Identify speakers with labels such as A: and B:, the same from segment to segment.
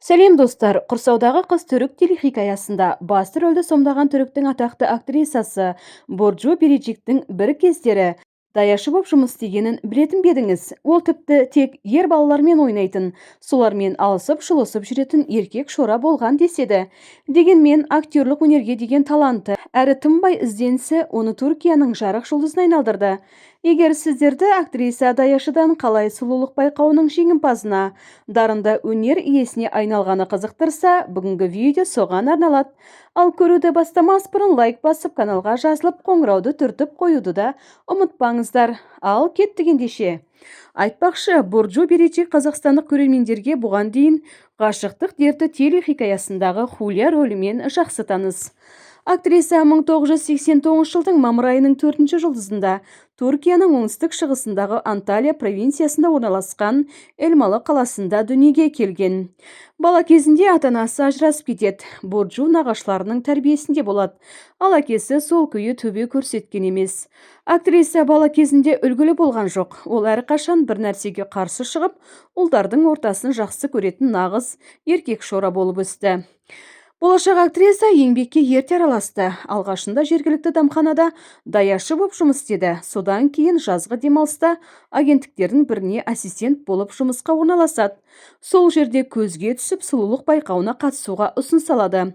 A: Сәлем достар, Құрсаудағы қыз түрік телехикаясында басты рөлді сомдаған түріктің атақты актрисасы Борджу Бережиктің бір кездері даяшы боп жұмыс істегенін білетін бе едіңіз? Ол тіпті тек ер балалармен ойнайтын, солармен алысып жұлысып жүретін еркек шора болған деседі. Дегенмен актерлік өнерге деген таланты әрі тынбай ізденісі оны Түркияның жарық жұлдызына айналдырды. Егер сіздерді актриса даяшыдан қалай сұлулық байқауының жеңімпазына, дарынды өнер иесіне айналғаны қызықтырса, бүгінгі видео соған арналады. Ал көруді бастамас бұрын лайк басып, каналға жазылып, қоңырауды түртіп қоюды да ұмытпаңыздар. Ал кеттік ендеше. Айтпақшы, Борджу Бережик қазақстандық көрермендерге бұған дейін ғашықтық дерті телехикаясындағы Хулия рөлімен жақсы таныс. Актриса 1989 жылдың мамыр айының 4-ші жұлдызында Түркияның оңтүстік шығысындағы Анталия провинциясында орналасқан Элмалы қаласында дүниеге келген. Бала кезінде ата-анасы ажырасып кетеді. Борджу нағашыларының тәрбиесінде болады, ал әкесі сол күйі төбе көрсеткен емес. Актриса бала кезінде үлгілі болған жоқ. Ол әрқашан бір нәрсеге қарсы шығып, ұлдардың ортасын жақсы көретін нағыз еркек шора болып өсті. Болашақ актриса еңбекке ерте араласты. Алғашында жергілікті дәмханада даяшы боп жұмыс істеді. Содан кейін жазғы демалыста агенттіктердің біріне ассистент болып жұмысқа орналасады. Сол жерде көзге түсіп, сұлулық байқауына қатысуға ұсыныс алады.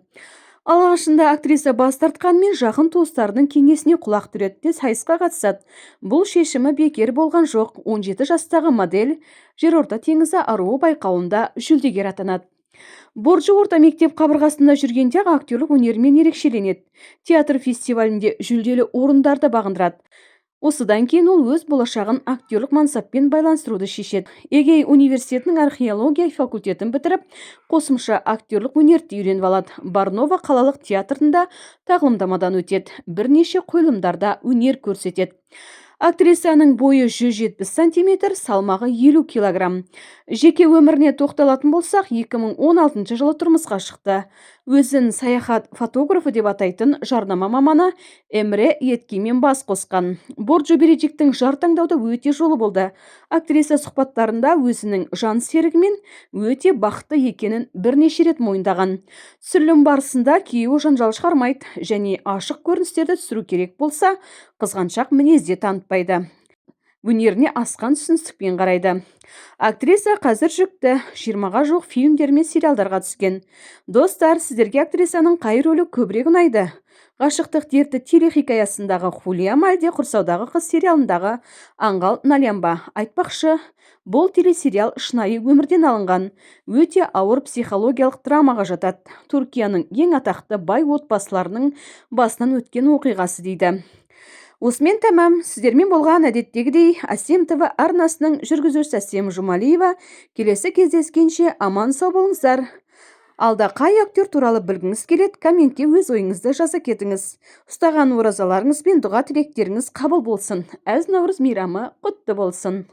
A: Алғашында актриса бас тартқанмен жақын туыстарының кеңесіне құлақ түреді де сайысқа қатысады. Бұл шешімі бекер болған жоқ. 17 жастағы модель Жерорта теңізі аруы байқауында жүлдегер атанады. Борджу орта мектеп қабырғасында жүргенде актерлік өнерімен ерекшеленеді. Театр фестивалінде жүлделі орындарды бағындырады. Осыдан кейін ол өз болашағын актерлік мансаппен байланыстыруды шешеді. Эгей университетінің археология факультетін бітіріп, қосымша актерлік өнерді үйреніп алады. Барнова қалалық театрында тағылымдамадан өтеді. Бірнеше қойылымдарда өнер көрсетеді. Актрисаның бойы 170 сантиметр, салмағы 50 килограмм. Жеке өміріне тоқталатын болсақ, 2016 жылы тұрмысқа шықты. Өзін саяхат фотографы деп атайтын жарнама маманы Эмре Еткемен бас қосқан. Борджу Бережиктің жар таңдауда өте жолы болды. Актриса сұхбаттарында өзінің жан серігімен өте бақытты екенін бірнеше рет мойындаған. Түсірілім барысында күйеуі жанжал шығармайды және ашық көріністерді түсіру керек болса, қызғаншақ мінезде танытпайды. Өнеріне асқан түсіністікпен қарайды. Актриса қазір жүкті, 20-ға жоқ фильмдер мен сериалдарға түскен. Достар, сіздерге актрисаның қай рөлі көбірек ұнайды? Ғашықтық дерті телехикаясындағы Хулия ма, әлде Құрсаудағы қыз сериалындағы Аңғал Налямба? Айтпақшы, бұл телесериал шынайы өмірден алынған, өте ауыр психологиялық драмаға жатады. Түркияның ең атақты бай отбасыларының басынан өткен оқиғасы дейді. Осымен тәмам. Сіздермен болған әдеттегідей Асем ТВ арнасының жүргізушісі Асем Жұмалиева. Келесі кездескенше аман сау болыңыздар. Алда қай актер туралы білгіңіз келеді, комментке өз ойыңызды жаза кетіңіз. Ұстаған оразаларыңыз бен дұға тілектеріңіз қабыл болсын. Әз Наурыз мейрамы құтты болсын.